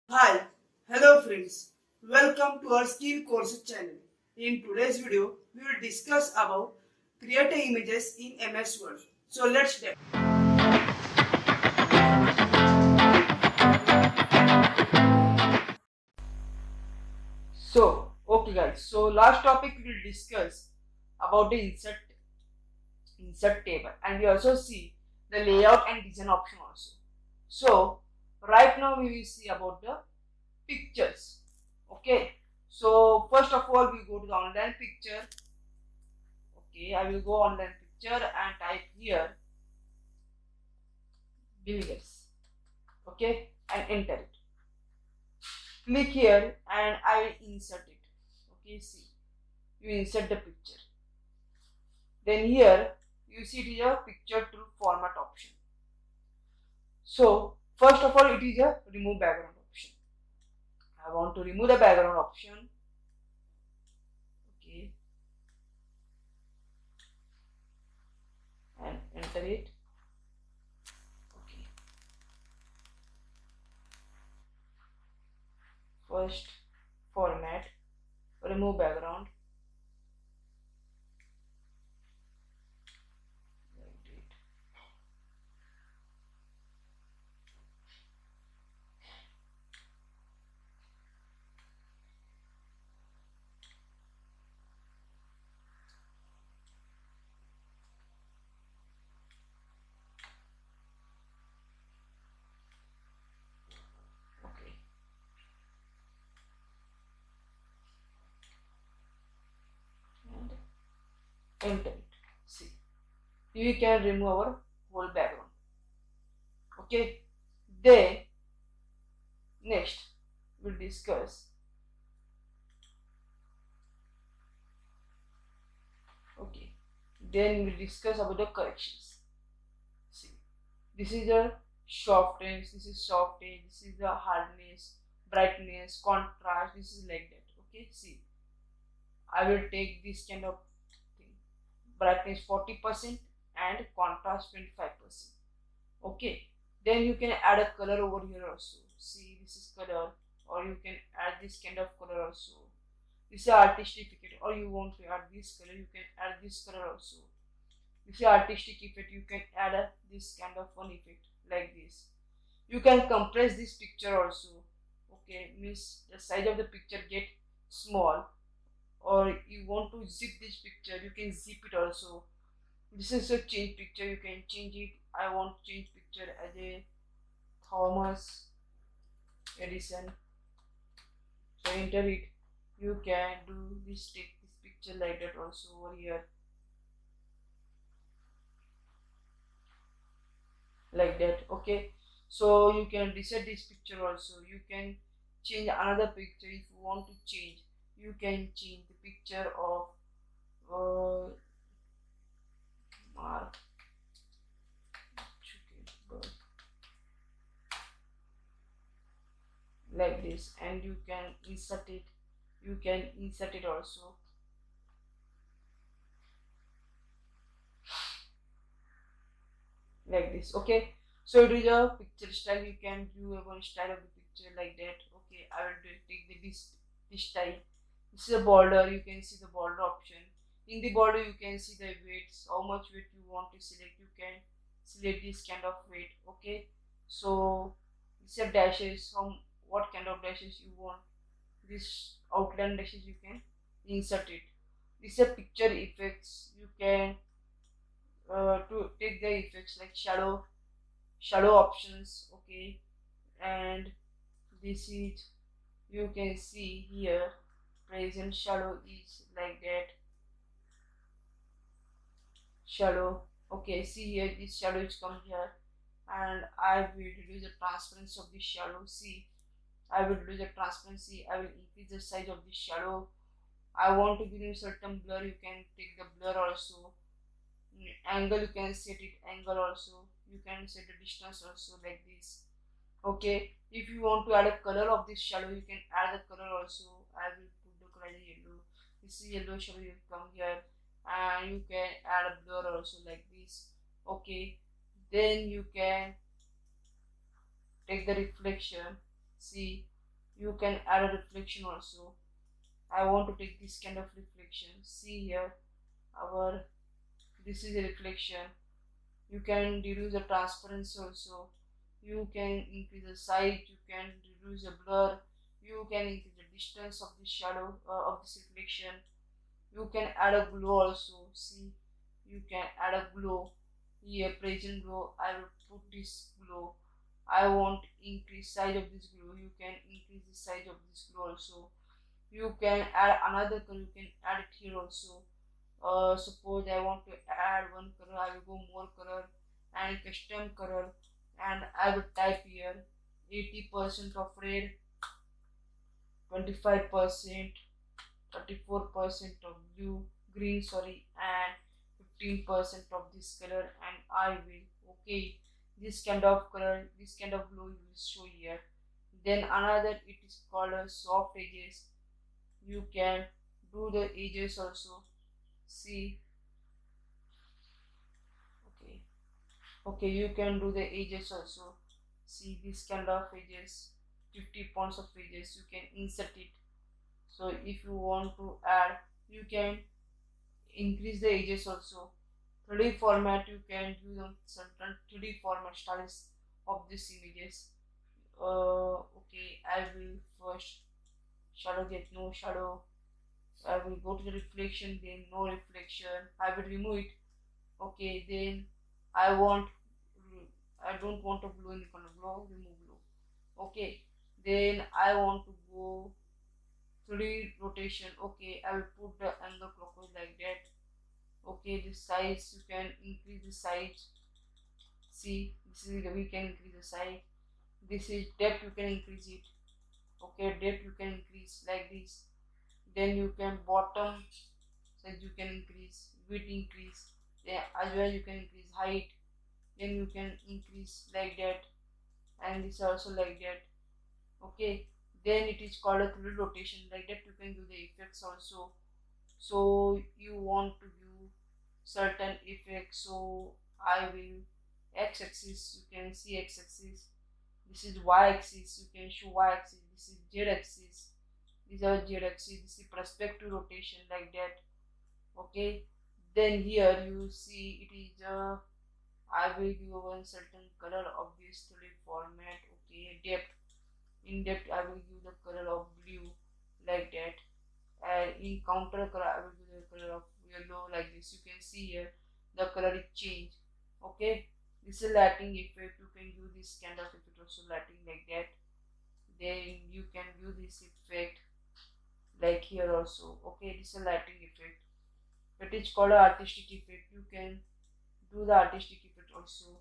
Hi, hello friends. Welcome to our skill courses channel. In today's video, we will discuss about creating images in MS Word. So let's dive. Okay guys. So last topic we will discuss about the insert table, and we also see the layout and design option also. So right now we will see about the pictures. Okay. So first of all we go to the online picture. Okay, I will go online picture and type here billiards. Okay, and enter it. Click here and I will insert it. Okay, see, you insert the picture. Then here you see it is a picture to format option. So first of all it is a remove background option. I want to remove the background option. Okay, and enter it. Okay, first format, remove background. Okay, and enter it. See, we can remove our whole background. Okay, then next we'll discuss. Okay, then we'll discuss about the corrections. See, this is the softness, this is softness, this is the hardness, brightness, contrast, this is like that. Okay, see, I will take this kind of thing, brightness 40% and contrast 25%. Okay, then you can add a color over here also. See, this is color, or you can add this kind of color also. This is artistic effect, or you want to add this color, you can add this color also. This is artistic effect, you can add this kind of one effect like this. You can compress this picture also. Okay, means the size of the picture get small, or you want to zip this picture, you can zip it also. This is a change picture, you can change it. I want to change picture as a Thomas Edison. So enter it. You can do this, take this picture like that also over here. Like that. Okay. So you can reset this picture also. You can change another picture if you want to change. You can change the picture of Mark Zuckerberg like this, and you can insert it. You can insert it also like this. Okay, so it is a picture style. You can do a one style of the picture like that. Okay, I will take this style. This is a border. You can see the border option. In the border you can see the weights, how much weight you want to select. You can select this kind of weight. Okay, so these are dashes, what kind of dashes you want. This outline dashes you can insert it. These are picture effects. You can to take the effects like shadow options. Okay, and this is, you can see here, present shadow is like that. Shadow. Okay, see here, this shadow is come here, and I will reduce the transparency of this shadow. See, I will reduce the transparency. I will increase the size of this shadow. I want to give you certain blur. You can take the blur also. Angle, you can set it angle also. You can set the distance also like this. Okay, if you want to add a color of this shadow, you can add the color also. I will put the color yellow. This is yellow shadow, you come here, and you can add a blur also like this. Okay, then you can take the reflection. See, You can add a reflection also. I want to take this kind of reflection. See here, our this is a reflection. You can reduce the transparency also. You can increase the size. You can reduce the blur. You can increase the distance of the shadow of this reflection. You can add a glow also. See, you can add a glow here, present glow. I will put this glow. I want increase size of this glow. You can increase the size of this glow also. You can add another color. You can add it here also. Suppose I want to add one color, I will go more color and custom color, and I will type here 80% of red, 25%, 34% of blue, green, sorry, and 15% of this color, and I will okay this kind of color, this kind of blue you will show here. Then another, it is called a soft edges. You can do the edges also. See, okay, okay, you can do the edges also. See this kind of edges, 50 points of edges, you can insert it. So if you want to add, you can increase the edges also. 3D format, you can do the certain 3D format styles of these images. Okay, I will first shadow, get no shadow. I will go to the reflection, then no reflection. I will remove it. Okay, then I want, I don't want a blue in the corner. Blue, remove blue. Okay, then I want to go 3D rotation. Okay, I will put the angle clockwise like that. Okay, the size, you can increase the size. See, this is we can increase the size. This is depth, you can increase it. Okay, depth you can increase like this. Then you can bottom size, you can increase, width increase. Then as well you can increase height. Then you can increase like that, and this also like that. Okay, then it is called a 3D rotation. Like that you can do the effects also. So you want to do certain effects. So I will x-axis, you can see x-axis. This is y-axis, you can show y-axis. This is z-axis. These are z-axis. This is perspective rotation like that. Okay. Then here you see it is I will give one certain color of this 3D format. Okay, depth. In depth I will give the color of blue like that, and in counter color I will give the color of yellow like this. You can see here the color is changed. Okay, this is lighting effect. You can do this kind of effect also, lighting like that. Then you can do this effect like here also. Okay, this is a lighting effect. It is called an artistic effect. You can do the artistic effect also.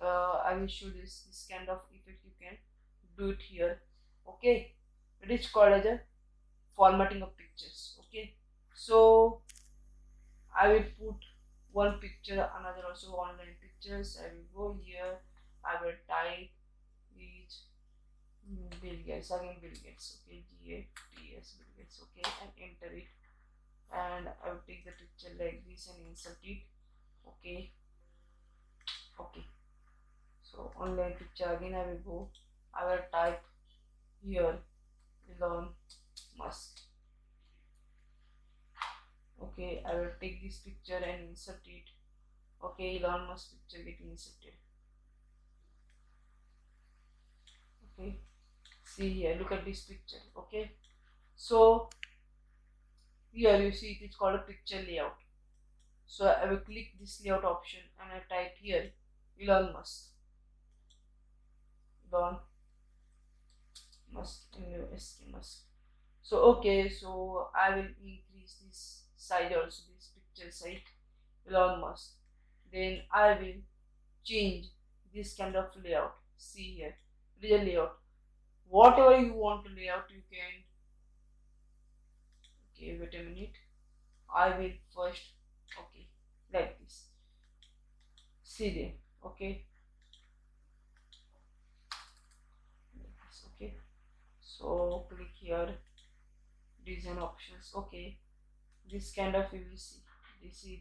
I will show this kind of effect. You can do it here. Okay, it is called as a formatting of pictures. Okay, so I will put one picture, another also online pictures. I will go here. I will type it Bill Gates, again Bill Gates. Okay, GATS Bill Gates. Okay, and enter it, and I will take the picture like this and insert it. Okay, okay. So online picture, again I will go. I will type here Elon Musk. Okay, I will take this picture and insert it. Okay, Elon Musk picture getting inserted. Okay, see here, look at this picture. Okay, so here you see it is called a picture layout. So I will click this layout option and I type here Elon Musk. Elon Musk, Musk. So okay, so I will increase this size also, this picture size, Elon Musk. Then I will change this kind of layout. See here, real layout. Whatever you want to layout, you can. Okay, wait a minute. I will first. Okay, like this. See there. Okay. Like this. Okay. So click here. Design options. Okay. This kind of you will see. This is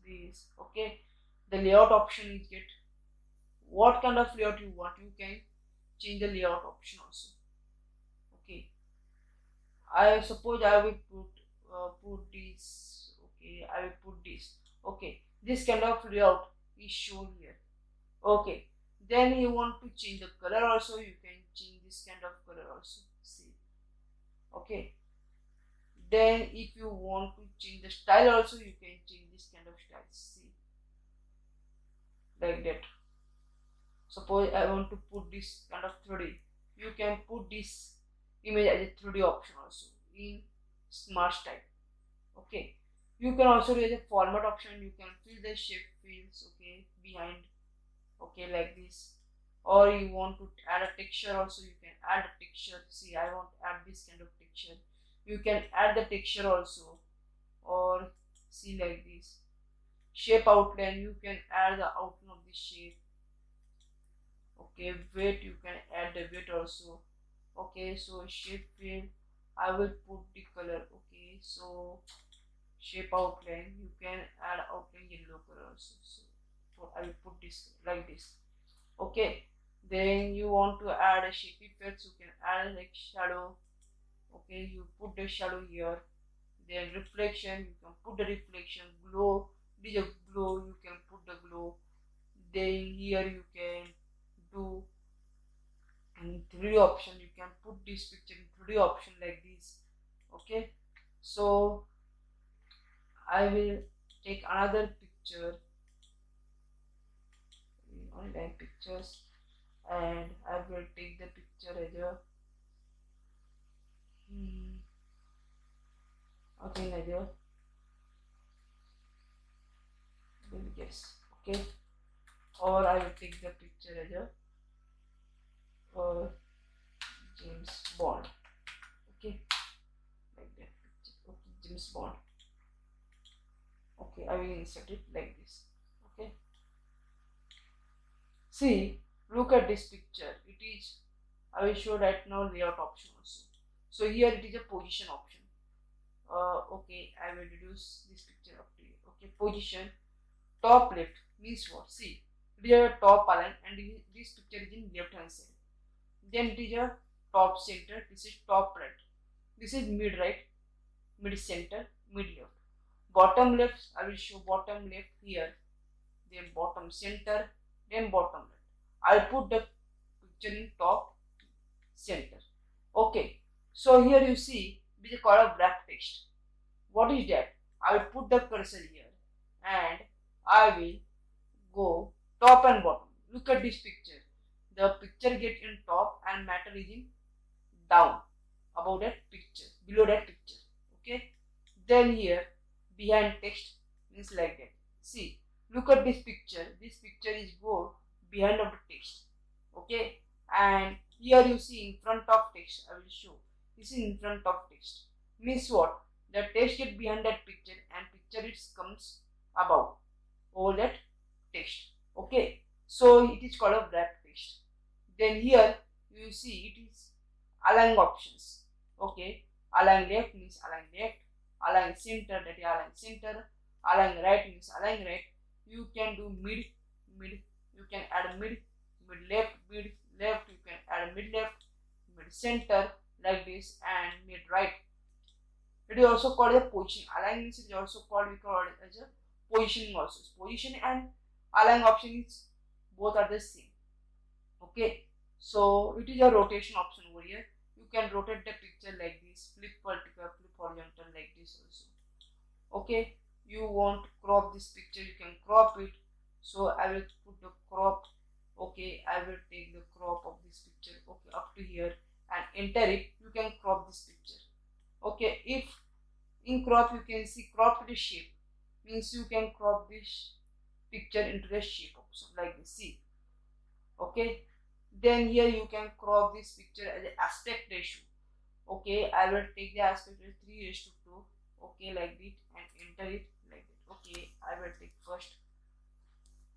this. Okay. The layout option is get what kind of layout you want. You can change the layout option also. I suppose I will put this. Okay, I will put this. Okay, this kind of layout is shown here. Okay, then you want to change the color also, you can change this kind of color also. See, okay. Then if you want to change the style also, you can change this kind of style. See, like that. Suppose I want to put this kind of 3D. You can put this image as a 3D option also in smart style. Okay. You can also use a format option. You can fill the shape fields. Okay, behind. Okay, like this. Or you want to add a texture also. You can add a texture. See, I want to add this kind of texture. You can add the texture also. Or see, like this. Shape outline. You can add the outline of the shape. Okay, weight, you can add the weight also. Okay, so shape field, I will put the color. Okay, so shape outline, you can add outline yellow color also. So I will put this like this. Okay, then you want to add a shape effects, you can add like shadow. Okay, you put the shadow here. Then reflection, you can put the reflection. Glow, this is a glow, you can put the glow. Then here you can do in 3D option, you can put this picture in 3D option like this. Okay, so I will take another picture, online pictures, and I will take the picture as a again as a yes. Okay, or I will take the picture as a James Bond. Okay, like that picture. Okay, James Bond. Okay, I will insert it like this. Okay, see, look at this picture. It is, I will show right now layout option also. So here it is a position option. Okay, I will reduce this picture up to you. Okay, position top left means what? See, it is a top align and this picture is in left hand side. Then it is a top center, this is top right, this is mid right, mid center, mid left. Bottom left, I will show bottom left here, then bottom center, then bottom right. I will put the picture in top center. Okay, so here you see it is called a black text. What is that? I will put the cursor here and I will go top and bottom. Look at this picture. The picture get in top and matter is in down above that picture, below that picture. Okay, then here behind text means like that. See, look at this picture. This picture is go behind of the text. Okay, and here you see in front of text. I will show this is in front of text. Means what? The text get behind that picture and picture it comes above over that text. Okay, so it is called a wrap text. Then here you see it is align options. Okay, align left means align left, align center, that is align center, align right means align right. You can do mid, you can add mid left, you can add mid left, mid center like this, and mid right. It is also called a position. Align means it is also called, we call it as a positioning also. Position and align option is both are the same. Okay, so it is a rotation option over here. You can rotate the picture like this, flip vertical, flip horizontal like this also. Okay, you want to crop this picture, you can crop it. So I will put the crop. Okay, I will take the crop of this picture. Okay, up to here and enter it. You can crop this picture. Okay, if in crop you can see crop to the shape means you can crop this picture into the shape option like this. See, okay, then here you can crop this picture as an aspect ratio. Okay, I will take the aspect ratio 3:2. Okay, like this and enter it like that. Okay, I will take first.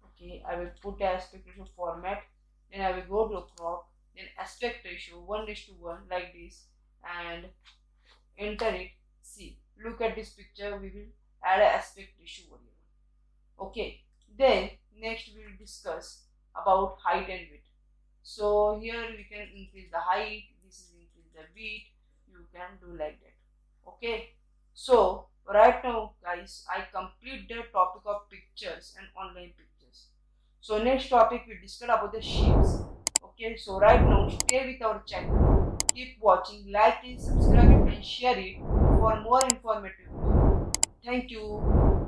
Okay, I will put the aspect ratio format. Then I will go to crop. Then aspect ratio 1:1 like this and enter it. See, look at this picture. We will add an aspect ratio over here. Okay, then next we will discuss about height and width. So here we can increase the height. This is increase the width. You can do like that. Okay, so right now guys, I complete the topic of pictures and online pictures. So next topic we discuss about the shapes. Okay, so right now stay with our channel, keep watching, like it, subscribe it and share it for more informative. Thank you.